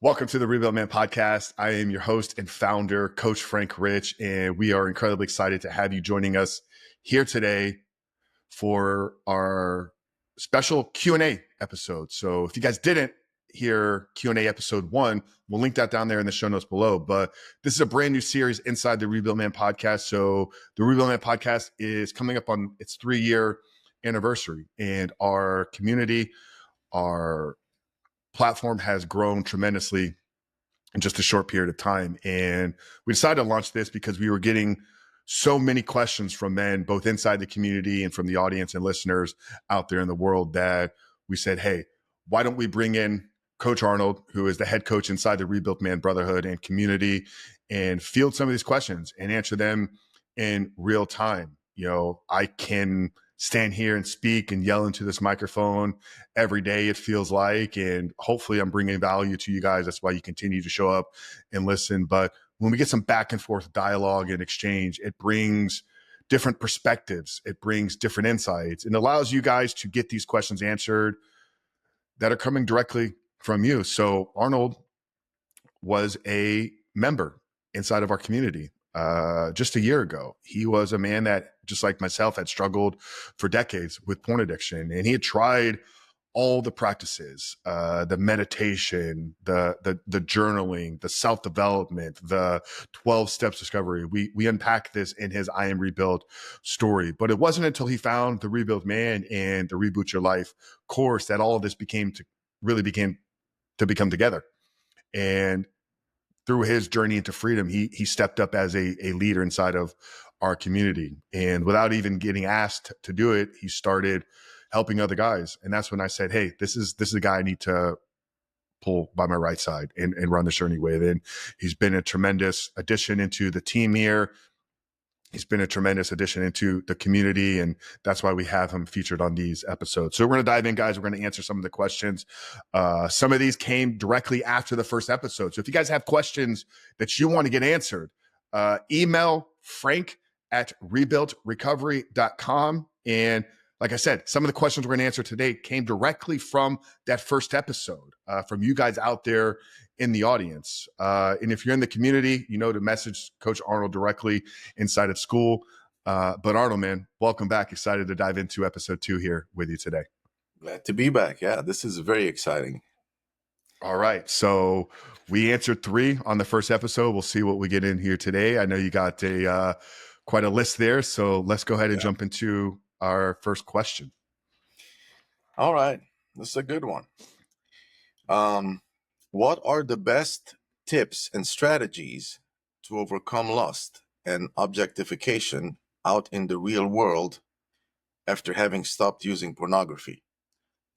Welcome to the Rebuilt Man podcast. I am your host and founder, Coach Frank Rich, and we are incredibly excited to have you joining us here today for our special Q&A episode. So if you guys didn't hear Q&A episode 1, we'll link that down there in the show notes below. But this is a brand new series inside the Rebuilt Man podcast. So the Rebuilt Man podcast is coming up on its 3-year anniversary, and our community, our platform has grown tremendously in just a short period of time. And we decided to launch this because we were getting so many questions from men, both inside the community and from the audience and listeners out there in the world, that we said, hey, why don't we bring in Coach Arnold, who is the head coach inside the Rebuilt Man Brotherhood and community, and field some of these questions and answer them in real time. You know, I can stand here and speak and yell into this microphone every day, it feels like, and hopefully I'm bringing value to you guys. That's why you continue to show up and listen. But when we get some back and forth dialogue and exchange, it brings different perspectives. It brings different insights and allows you guys to get these questions answered that are coming directly from you. So Arnold was a member inside of our community just a year ago. He was a man that, just like myself, had struggled for decades with porn addiction, and he had tried all the practices, the meditation, the journaling, the self-development, the 12 steps discovery. We unpack this in his I Am Rebuilt story, but it wasn't until he found the Rebuilt Man and the Reboot Your Life course that all of this began to become together. And through his journey into freedom, he stepped up as a leader inside of our community. And without even getting asked to do it, he started helping other guys. And that's when I said, hey, this is the guy I need to pull by my right side and run this journey with. And he's been a tremendous addition into the team here. He's been a tremendous addition into the community, and that's why we have him featured on these episodes. So we're going to dive in, guys. We're going to answer some of the questions. Some of these came directly after the first episode. So if you guys have questions that you want to get answered, email frank@rebuiltrecovery.com. And like I said, some of the questions we're going to answer today came directly from that first episode, from you guys out there in the audience. And if you're in the community, you know to message Coach Arnold directly inside of school. But Arnold, man, welcome back. Excited to dive into episode 2 here with you today. Glad to be back. Yeah, this is very exciting. All right. So we answered 3 on the first episode. We'll see what we get in here today. I know you got quite a list there. So let's go ahead and jump into our first question. All right. This is a good one. What are the best tips and strategies to overcome lust and objectification out in the real world after having stopped using pornography?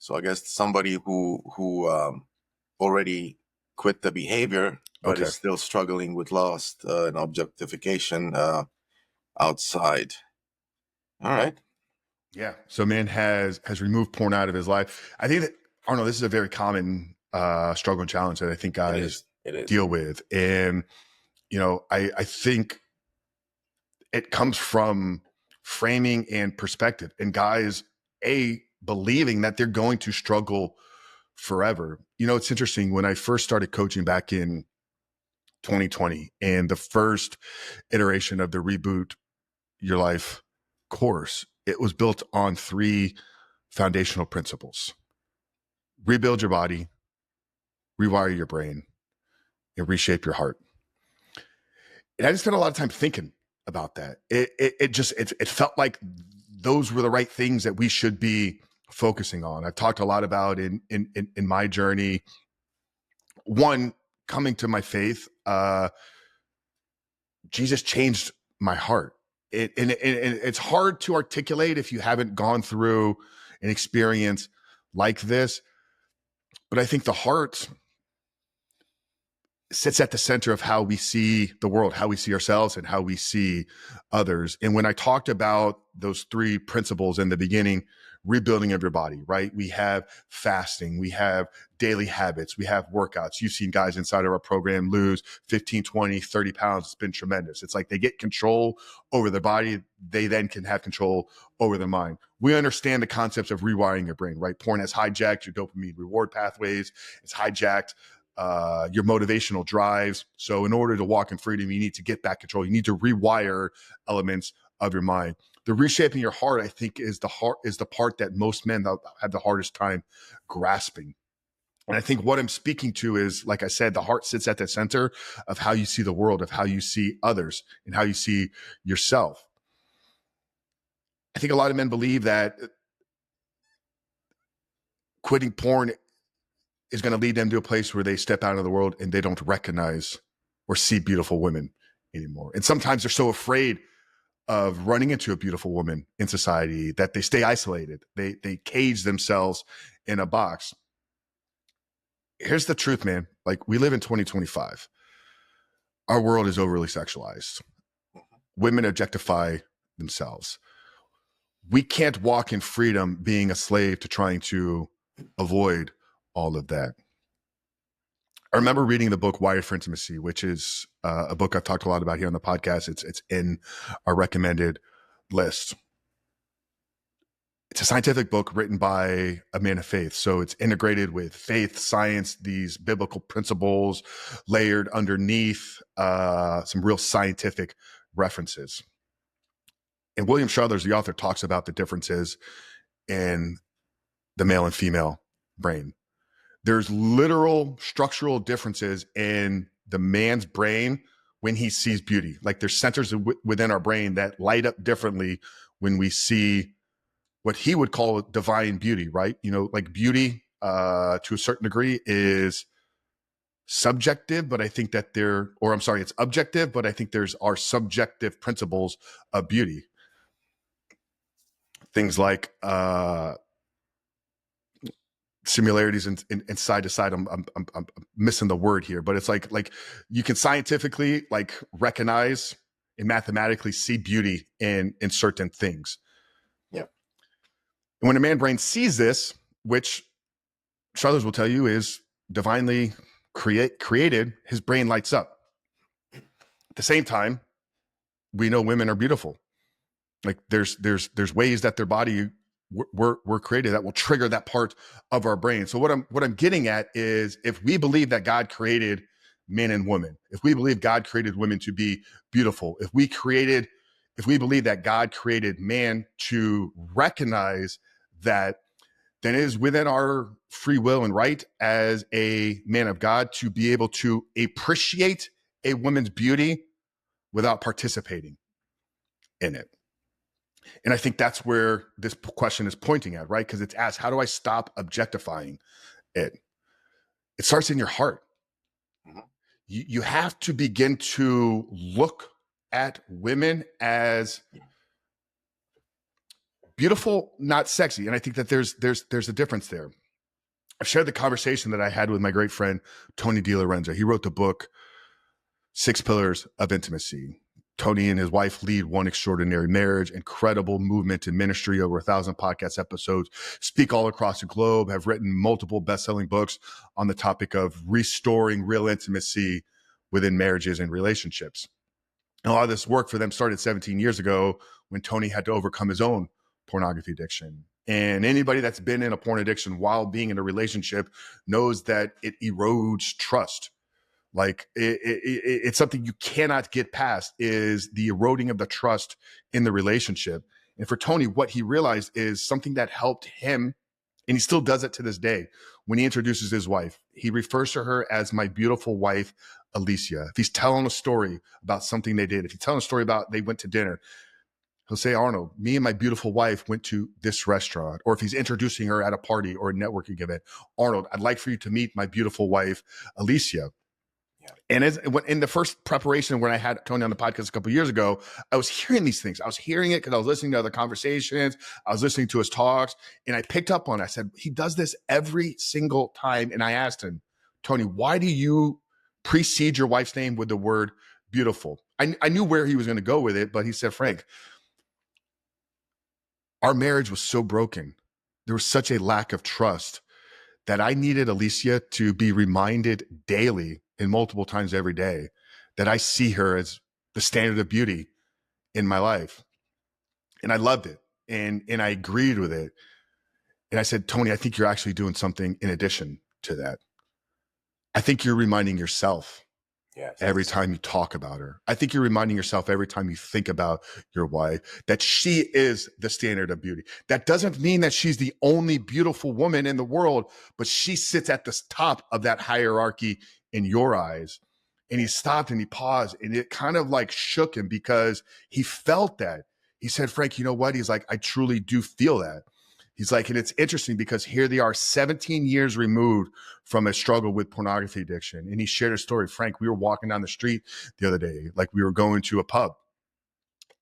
So I guess somebody who already quit the behavior, but is still struggling with lust and objectification outside. All right. Yeah. So man has removed porn out of his life. I think that, Arnold, this is a very common struggle and challenge that I think guys deal with. And, you know, I think it comes from framing and perspective, and guys, believing that they're going to struggle forever. You know, it's interesting. When I first started coaching back in 2020, and the first iteration of the Reboot Your Life course, it was built on 3 foundational principles: rebuild your body, rewire your brain, and reshape your heart. And I just spent a lot of time thinking about that. It felt like those were the right things that we should be focusing on. I've talked a lot about in my journey, one, coming to my faith. Jesus changed my heart. It's hard to articulate if you haven't gone through an experience like this. But I think the heart sits at the center of how we see the world, how we see ourselves, and how we see others. And when I talked about those 3 principles in the beginning, rebuilding of your body, right? We have fasting, we have daily habits, we have workouts. You've seen guys inside of our program lose 15, 20, 30 pounds. It's been tremendous. It's like they get control over their body. They then can have control over their mind. We understand the concepts of rewiring your brain, right? Porn has hijacked your dopamine reward pathways. It's hijacked your motivational drives. So in order to walk in freedom, you need to get back control. You need to rewire elements of your mind. The reshaping your heart, I think, is the part that most men have the hardest time grasping. And I think what I'm speaking to is, like I said, the heart sits at the center of how you see the world, of how you see others, and how you see yourself. I think a lot of men believe that quitting porn is going to lead them to a place where they step out of the world and they don't recognize or see beautiful women anymore. And sometimes they're so afraid of running into a beautiful woman in society that they stay isolated. They cage themselves in a box. Here's the truth, man. Like, we live in 2025. Our world is overly sexualized. Women objectify themselves. We can't walk in freedom being a slave to trying to avoid all of that. I remember reading the book Wired for Intimacy, which is a book I've talked a lot about here on the podcast. It's in our recommended list. It's a scientific book written by a man of faith. So it's integrated with faith, science, these biblical principles layered underneath some real scientific references. And William Struthers, the author, talks about the differences in the male and female brain. There's literal structural differences in the man's brain when he sees beauty. Like, there's centers within our brain that light up differently when we see what he would call divine beauty, right? You know, like, beauty to a certain degree is subjective, but I think that it's objective, but I think there's our subjective principles of beauty. Things like similarities in side to side. I'm missing the word here, but it's like you can scientifically recognize and mathematically see beauty in certain things. Yeah. And when a man brain sees this, which Struthers will tell you is divinely created, his brain lights up. At the same time, we know women are beautiful. Like, there's ways that their body were created that will trigger that part of our brain. So what I'm getting at is, if we believe that God created men and women, if we believe God created women to be beautiful, if we believe that God created man to recognize that, then it is within our free will and right as a man of God to be able to appreciate a woman's beauty without participating in it. And I think that's where this question is pointing at, right? Because it's asked, how do I stop objectifying it? It starts in your heart. Mm-hmm. You have to begin to look at women as beautiful, not sexy. And I think that there's a difference there. I've shared the conversation that I had with my great friend, Tony DiLorenzo. He wrote the book, 6 Pillars of Intimacy. Tony and his wife lead one extraordinary marriage, incredible movement in ministry, over 1,000 podcast episodes, speak all across the globe, have written multiple best-selling books on the topic of restoring real intimacy within marriages and relationships. And a lot of this work for them started 17 years ago when Tony had to overcome his own pornography addiction. And anybody that's been in a porn addiction while being in a relationship knows that it erodes trust. Like, it's something you cannot get past, is the eroding of the trust in the relationship. And for Tony, what he realized is something that helped him, and he still does it to this day. When he introduces his wife, he refers to her as my beautiful wife, Alicia. If he's telling a story about something they did, if he's telling a story about they went to dinner, he'll say, Arnold, me and my beautiful wife went to this restaurant. Or if he's introducing her at a party or a networking event, Arnold, I'd like for you to meet my beautiful wife, Alicia. And in the first preparation, when I had Tony on the podcast a couple of years ago, I was hearing these things. I was hearing it because I was listening to other conversations. I was listening to his talks, and I picked up on it. I said, he does this every single time. And I asked him, Tony, why do you precede your wife's name with the word beautiful? I knew where he was going to go with it, but he said, Frank, our marriage was so broken. There was such a lack of trust that I needed Alicia to be reminded daily and multiple times every day that I see her as the standard of beauty in my life. And I loved it. And I agreed with it. And I said, Tony, I think you're actually doing something in addition to that. I think you're reminding yourself Yes. every time you talk about her. I think you're reminding yourself every time you think about your wife that she is the standard of beauty. That doesn't mean that she's the only beautiful woman in the world, but she sits at the top of that hierarchy in your eyes. And he stopped and he paused, and it kind of like shook him because he felt that. He said, Frank, you know what? He's like, I truly do feel that. He's like, and it's interesting because here they are 17 years removed from a struggle with pornography addiction. And he shared a story. Frank, we were walking down the street the other day, like we were going to a pub,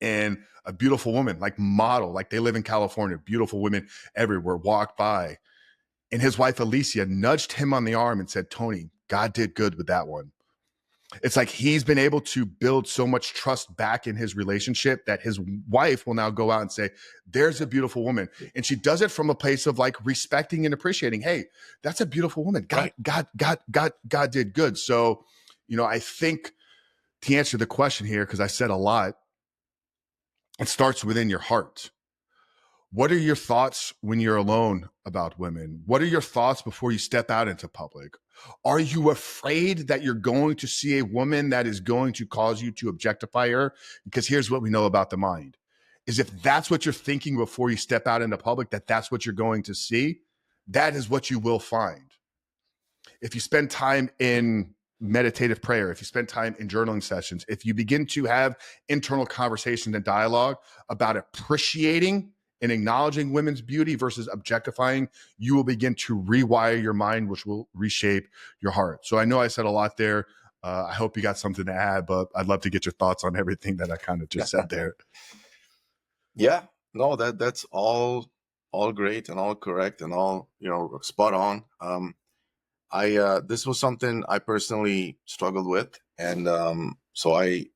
and a beautiful woman, like model, like they live in California, beautiful women everywhere, walked by. And his wife, Alicia, nudged him on the arm and said, Tony, God did good with that one. It's like he's been able to build so much trust back in his relationship that his wife will now go out and say, there's a beautiful woman. And she does it from a place of like respecting and appreciating. Hey, that's a beautiful woman. God did good. So, I think to answer the question here, because I said a lot, it starts within your heart. What are your thoughts when you're alone about women? What are your thoughts before you step out into public? Are you afraid that you're going to see a woman that is going to cause you to objectify her? Because here's what we know about the mind is if that's what you're thinking before you step out into public, that's what you're going to see, that is what you will find. If you spend time in meditative prayer, if you spend time in journaling sessions, if you begin to have internal conversation and dialogue about appreciating and acknowledging women's beauty versus objectifying, you will begin to rewire your mind, which will reshape your heart. So I know I said a lot there. I hope you got something to add, but I'd love to get your thoughts on everything that I kind of just said there. Yeah, no, that's all great and all correct and all, spot on. This was something I personally struggled with, and so I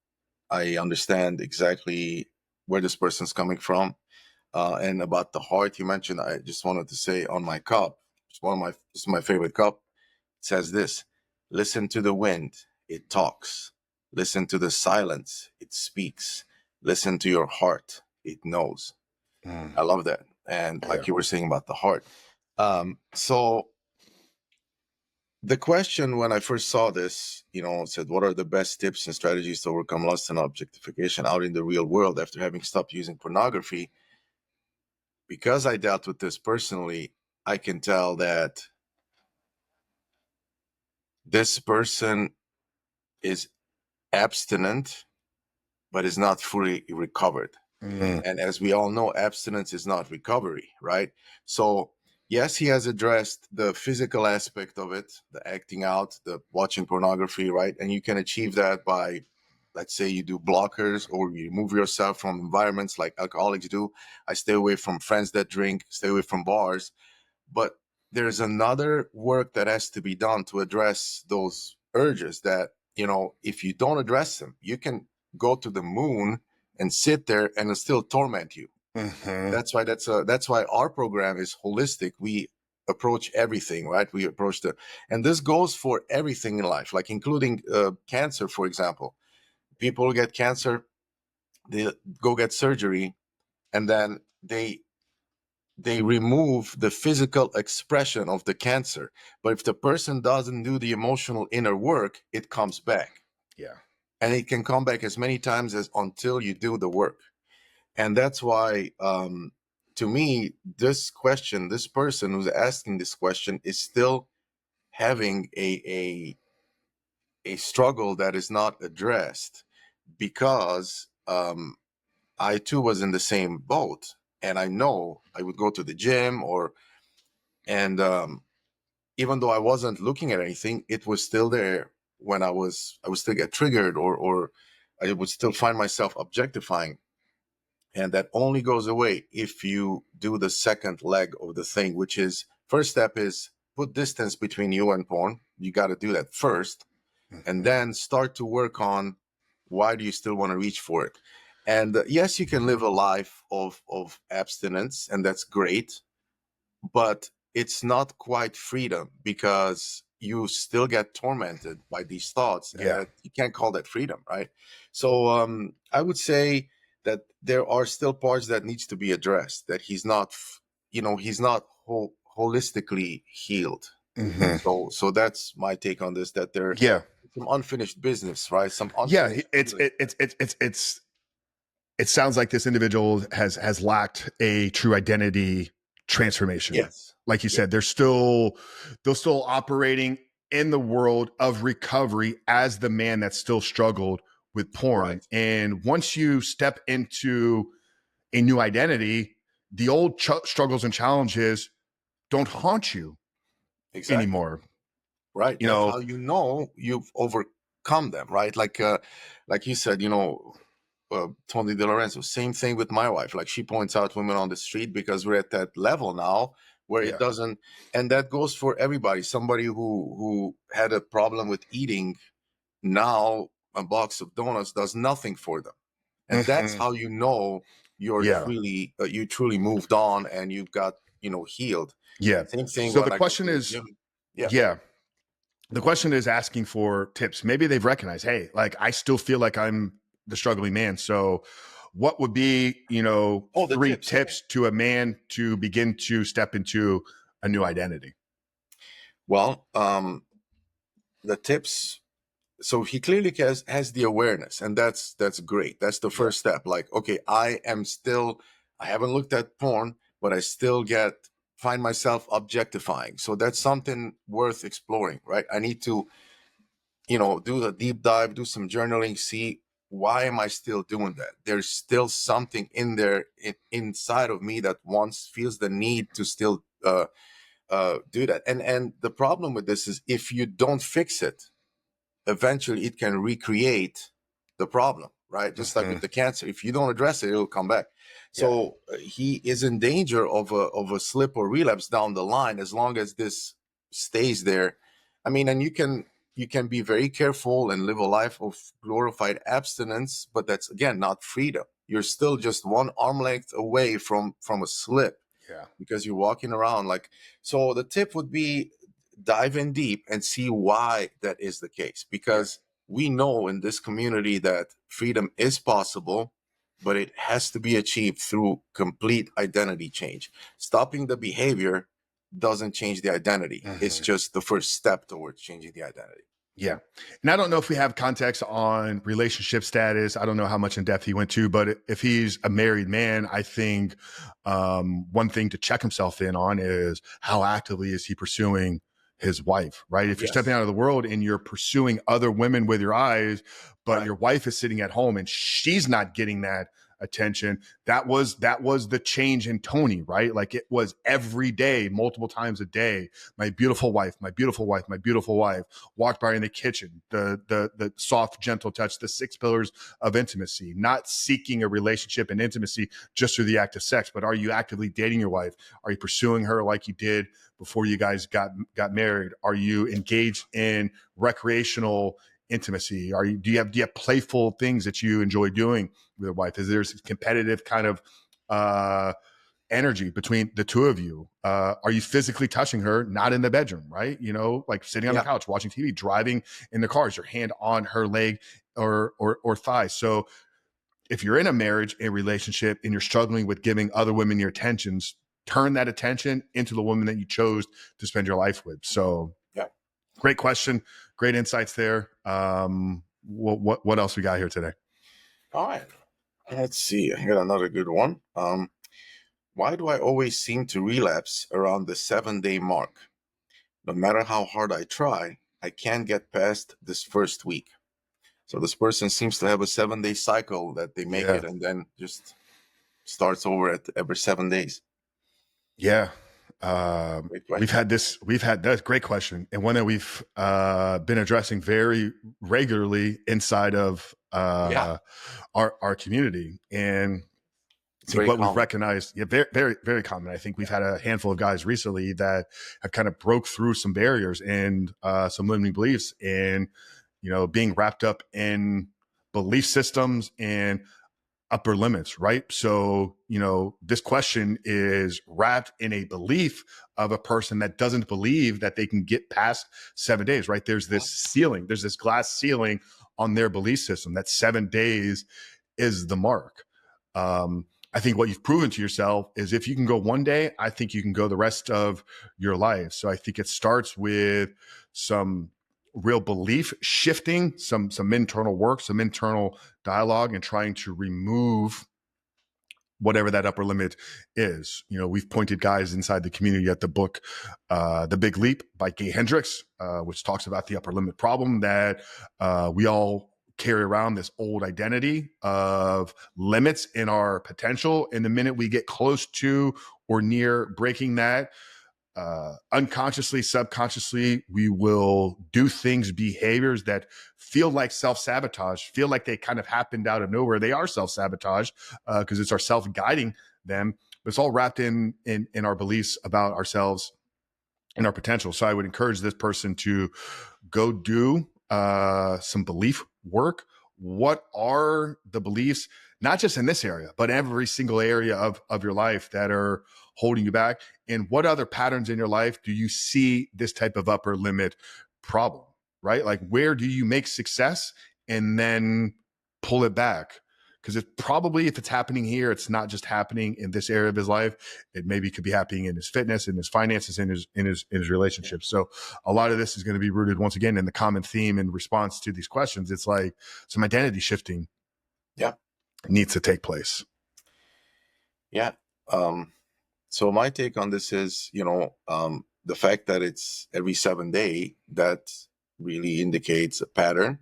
understand exactly where this person's coming from. And about the heart you mentioned, I just wanted to say on my cup, this is my favorite cup. It says this: listen to the wind, it talks. Listen to the silence, it speaks. Listen to your heart, it knows. I love that. And like you were saying about the heart. So the question when I first saw this, said, what are the best tips and strategies to overcome lust and objectification out in the real world after having stopped using pornography? Because I dealt with this personally, I can tell that this person is abstinent, but is not fully recovered. And as we all know, abstinence is not recovery, right? So yes, he has addressed the physical aspect of it, the acting out, the watching pornography, right? And you can achieve that by, let's say you do blockers or you remove yourself from environments like alcoholics do. I stay away from friends that drink, stay away from bars. But there's another work that has to be done to address those urges that, if you don't address them, you can go to the moon and sit there and it'll still torment you. That's why our program is holistic. We approach everything, right? We approach and this goes for everything in life, like including cancer, for example. People get cancer, they go get surgery, and then they remove the physical expression of the cancer. But if the person doesn't do the emotional inner work, it comes back. Yeah. And it can come back as many times as until you do the work. And that's why, to me, this person who's asking this question is still having a struggle that is not addressed, because I too was in the same boat. And I know I would go to the gym and even though I wasn't looking at anything, it was still there when I would still get triggered, or I would still find myself objectifying. And that only goes away if you do the second leg of the thing, which is, first step is put distance between you and porn. You got to do that first, and then start to work on why do you still want to reach for it. And yes, you can live a life of abstinence, and that's great, but it's not quite freedom, because you still get tormented by these thoughts, and you can't call that freedom, right? So I would say that there are still parts that needs to be addressed, that he's not holistically healed. Mhm. So that's my take on this, that there Yeah. some unfinished business, right? Some Yeah. unfinished It's healing. it, it's it sounds like this individual has lacked a true identity transformation. Yes. Like you Yeah. said, they're still operating in the world of recovery as the man that still struggled with porn. Right. And once you step into a new identity, the old struggles and challenges don't haunt you Exactly. anymore. Right. You That's know, how you know you've overcome them, right? Like you said, Tony DeLorenzo, same thing with my wife. Like she points out women on the street because we're at that level now where it yeah. doesn't, and that goes for everybody. Somebody who had a problem with eating, now a box of donuts does nothing for them, and that's Mhm. how you know Yeah. you truly moved on and you've got healed. Yeah. Same thing So when the I go question to the is, gym. Yeah. yeah, the question is asking for tips. Maybe they've recognized, hey, like I still feel like I'm the struggling man. So what would be, Oh, the three tips. Yeah. tips to a man to begin to step into a new identity? Well, the tips. So he clearly has the awareness, and that's great. That's the Yeah. first step. Like, okay, I haven't looked at porn, but I still find myself objectifying. So that's something worth exploring, right? I need to do a deep dive, do some journaling, see why am I still doing that. There's still something in there, inside of me that feels the need to still do that. And the problem with this is, if you don't fix it, eventually it can recreate the problem, right? Just like Hmm. with the cancer, if you don't address it, it'll come back. Yeah. So he is in danger of a slip or relapse down the line as long as this stays there. I mean, and you can be very careful and live a life of glorified abstinence, but that's again not freedom. You're still just one arm length away from a slip, Yeah. because you're walking around like. So the tip would be, dive in deep and see why that is the case, Yeah. because we know in this community that freedom is possible, but it has to be achieved through complete identity change. Stopping the behavior doesn't change the identity. It's Hmm. just the first step towards changing the identity. Yeah. And I don't know if we have context on relationship status. I don't know how much in depth he went to, but if he's a married man, I think one thing to check himself in on is how actively is he pursuing his wife, right? If you're stepping Yes. out of the world and you're pursuing other women with your eyes, but Right. your wife is sitting at home and she's not getting that attention, that was the change in Tony, right? Like it was every day, multiple times a day, my beautiful wife, my beautiful wife, my beautiful wife. Walked by in the kitchen, the soft, gentle touch, the 6 pillars of intimacy, not seeking a relationship and intimacy just through the act of sex, but are you actively dating your wife? Are you pursuing her like you did before you guys got married? Are you engaged in recreational intimacy? Do you have playful things that you enjoy doing with your wife? Is there competitive kind of energy between the two of you? Are you physically touching her, not in the bedroom, right? Like sitting on the Yeah. couch, watching TV, driving in the car, is your hand on her leg or thigh? So if you're in a marriage, a relationship, and you're struggling with giving other women your attentions, turn that attention into the woman that you chose to spend your life with. So Yeah. great question. Great insights there. What else we got here today? All right. Let's see. I got another good one. Why do I always seem to relapse around the 7-day mark? No matter how hard I try, I can't get past this first week. So this person seems to have a 7-day cycle that they make Yeah. it and then just starts over at every 7 days. Yeah. Great We've question. had this, that's a great question. And one that we've been addressing very regularly inside of Yeah, our community. And I it's think very what we've common. recognized, yeah, very, very, very common. I think we've had a handful of guys recently that have kind of broke through some barriers and some limiting beliefs, and being wrapped up in belief systems and upper limits, right? So, this question is wrapped in a belief of a person that doesn't believe that they can get past 7 days, right? There's Yeah. this ceiling, there's this glass ceiling on their belief system that 7 days is the mark. I think what you've proven to yourself is if you can go one day, I think you can go the rest of your life. So I think it starts with some real belief shifting, some internal work, some internal dialogue, and trying to remove whatever that upper limit is. You know, we've pointed guys inside the community at the book, The Big Leap by Gay Hendricks, which talks about the upper limit problem that we all carry around, this old identity of limits in our potential. And the minute we get close to or near breaking that, unconsciously, subconsciously, we will do things, behaviors that feel like self-sabotage, feel like they kind of happened out of nowhere. They are self-sabotage because it's our self guiding them, but it's all wrapped in our beliefs about ourselves and our potential. So I would encourage this person to go do some belief work. What are the beliefs, not just in this area, but every single area of your life that are holding you back? And what other patterns in your life do you see this type of upper limit problem, right? Like, where do you make success and then pull it back? Because it's probably, if it's happening here, it's not just happening in this area of his life. It maybe could be happening in his fitness, in his finances, in his relationships. So a lot of this is going to be rooted once again in the common theme in response to these questions. It's like some identity shifting needs to take place. Yeah. So my take on this is, the fact that it's every 7 day, that really indicates a pattern,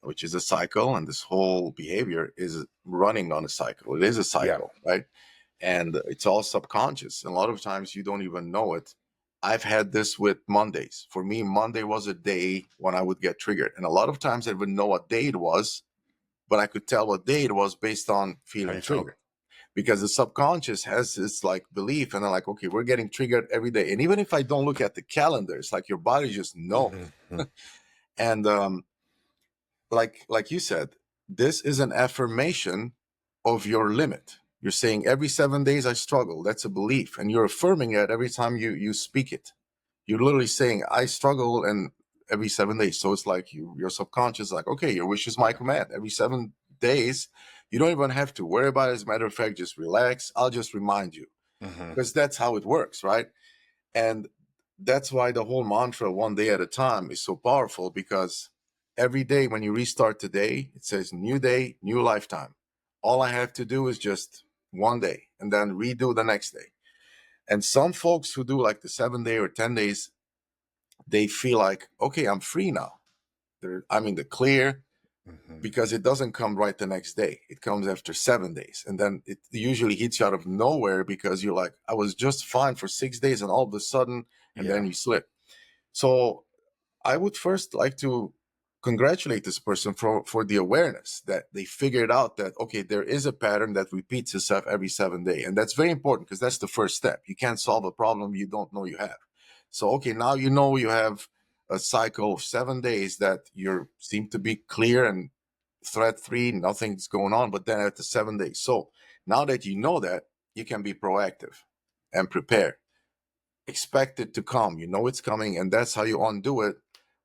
which is a cycle, and this whole behavior is running on a cycle. It is a cycle, right? And it's all subconscious. And a lot of times you don't even know it. I've had this with Mondays. For me, Monday was a day when I would get triggered. And a lot of times I wouldn't know what day it was, but I could tell what day it was based on feeling triggered. Because the subconscious has this like belief, and they're like, okay, we're getting triggered every day. And even if I don't look at the calendar, it's like your body just knows. Mm-hmm. And like you said, this is an affirmation of your limit. You're saying every 7 days I struggle. That's a belief, and you're affirming it every time you speak it. You're literally saying I struggle, and every 7 days. So it's like your subconscious is like, okay, your wish is my command. Every 7 days, you don't even have to worry about it. As a matter of fact, just relax. I'll just remind you, because that's how it works, right? And that's why the whole mantra, one day at a time, is so powerful, because every day when you restart today, it says new day, new lifetime. All I have to do is just one day and then redo the next day. And some folks who do like the 7 day or 10 days, they feel like, okay, I'm free now. I'm in the clear, because it doesn't come right the next day. It comes after 7 days. And then it usually hits you out of nowhere, because you're like, I was just fine for 6 days, and all of a sudden, and then you slip. So I would first like to congratulate this person for the awareness that they figured out that, okay, there is a pattern that repeats itself every 7 days. And that's very important, because that's the first step. You can't solve a problem you don't know you have. So, okay, now you know you have a cycle of 7 days that you seem to be clear and threat-free, nothing's going on, but then at the 7 days. So now that you know that, you can be proactive and prepare. Expect it to come. You know it's coming, and that's how you undo it,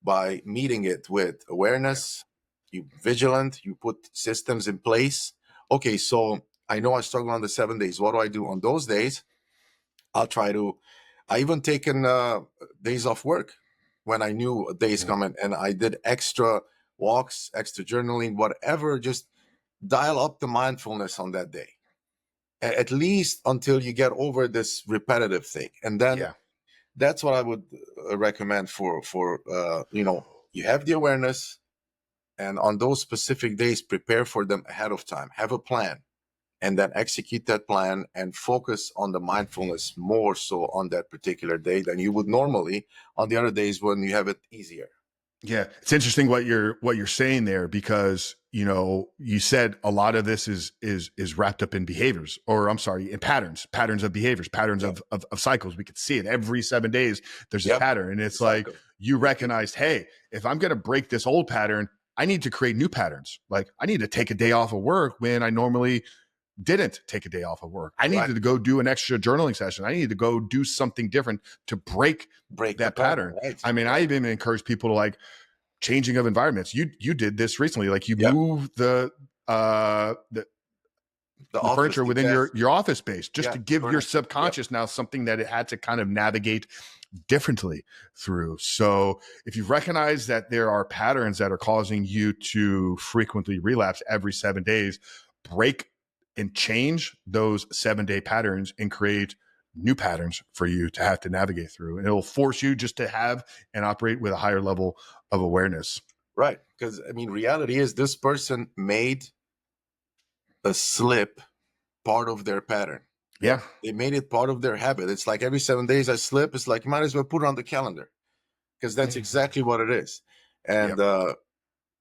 by meeting it with awareness. You vigilant, you put systems in place. Okay, so I know I struggle on the 7 days. What do I do on those days? I even taken days off work when I knew a day is coming, and I did extra walks, extra journaling, whatever, just dial up the mindfulness on that day, at least until you get over this repetitive thing. And then that's what I would recommend for you have the awareness, and on those specific days, prepare for them ahead of time. Have a plan, and then execute that plan, and focus on the mindfulness more so on that particular day than you would normally on the other days when you have it easier. Yeah, it's interesting what you're saying there, because you said a lot of this is wrapped up in behaviors, or I'm sorry, in patterns of behaviors, patterns of cycles. We could see it every 7 days. There's a pattern, and it's like you recognized, hey, if I'm going to break this old pattern, I need to create new patterns. Like I need to take a day off of work when I normally didn't take a day off of work. I needed to go do an extra journaling session. I needed to go do something different to break that pattern. Right. I mean, I even encourage people to like changing of environments. You did this recently. Like you moved the furniture within your office space, just to give your subconscious now something that it had to kind of navigate differently through. So if you recognize that there are patterns that are causing you to frequently relapse every 7 days, break and change those 7-day patterns and create new patterns for you to have to navigate through. And it'll force you just to have and operate with a higher level of awareness. Right. Because, I mean, reality is this person made a slip part of their pattern. Yeah. They made it part of their habit. It's like every 7 days I slip. It's like, you might as well put it on the calendar, because that's exactly what it is. And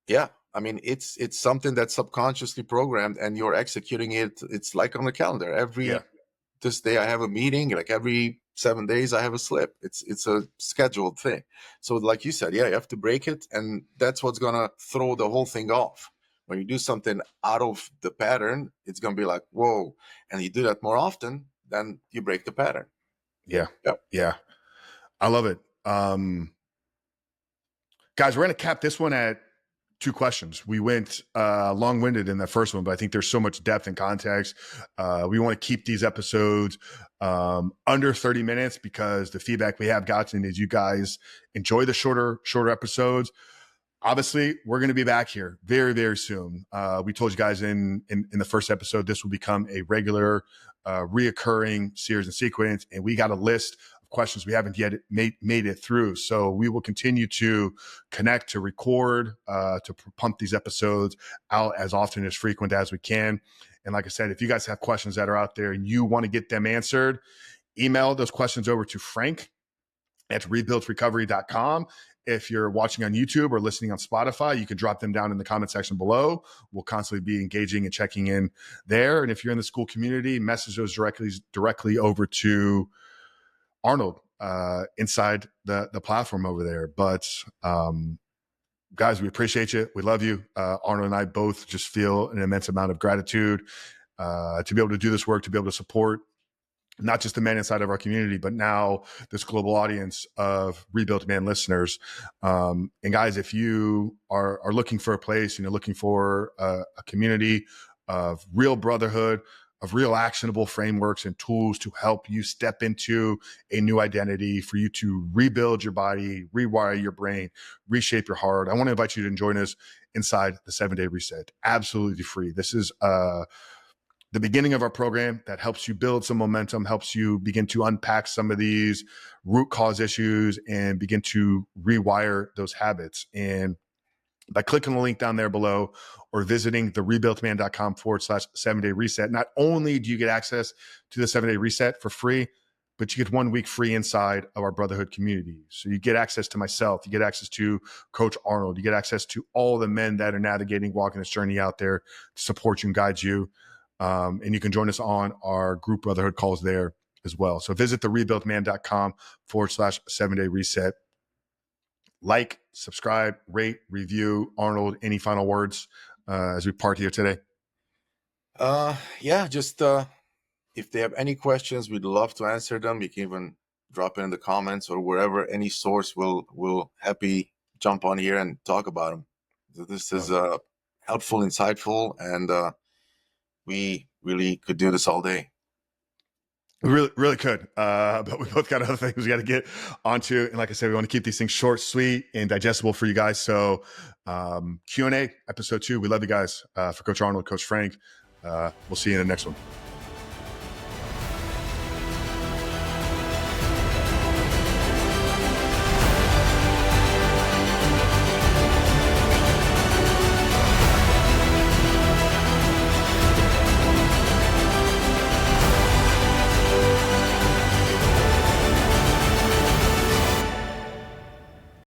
yeah, I mean, it's something that's subconsciously programmed, and you're executing it. It's like on the calendar. This day I have a meeting, like every 7 days I have a slip. It's a scheduled thing. So like you said, you have to break it, and that's what's gonna throw the whole thing off. When you do something out of the pattern, it's gonna be like, whoa. And you do that more often, then you break the pattern. Yeah. I love it. Guys, we're gonna cap this one at 2 questions. We went long-winded in the first one, but I think there's so much depth and context. We want to keep these episodes under 30 minutes, because the feedback we have gotten is you guys enjoy the shorter episodes. Obviously, we're going to be back here very, very soon. We told you guys in the first episode, this will become a regular, reoccurring series and sequence, and we got a list of questions we haven't yet made it through. So we will continue to connect, to record, to pump these episodes out as often, as frequent as we can. And like I said, if you guys have questions that are out there and you want to get them answered, email those questions over to Frank at rebuiltrecovery.com. If you're watching on YouTube or listening on Spotify, you can drop them down in the comment section below. We'll constantly be engaging and checking in there. And if you're in the school community, message those directly over to Arnold inside the platform over there. But guys, we appreciate you. We love you. Arnold and I both just feel an immense amount of gratitude to be able to do this work, to be able to support not just the men inside of our community, but now this global audience of Rebuilt Man listeners. And guys, if you are looking for a place, looking for a community of real brotherhood, of real actionable frameworks and tools to help you step into a new identity, for you to rebuild your body, rewire your brain, reshape your heart, I want to invite you to join us inside the 7-Day Reset. Absolutely free. This is the beginning of our program that helps you build some momentum, helps you begin to unpack some of these root cause issues and begin to rewire those habits. And by clicking the link down there below or visiting the rebuiltman.com/7-day reset, not only do you get access to the 7-Day Reset for free, but you get 1 week free inside of our brotherhood community. So you get access to myself, you get access to Coach Arnold, you get access to all the men that are navigating, walking this journey out there to support you and guide you. And you can join us on our group brotherhood calls there as well. So visit the rebuiltman.com/7-day reset. Like, subscribe, rate, review. Arnold, any final words as we part here today? Just if they have any questions, we'd love to answer them. You can even drop it in the comments or wherever. Any source will happy jump on here and talk about them. So this is helpful, insightful, and we really could do this all day. We really could. But we both got other things we got to get onto. And like I said, we want to keep these things short, sweet, and digestible for you guys. So Q&A, episode 2. We love you guys. For Coach Arnold, Coach Frank, we'll see you in the next one.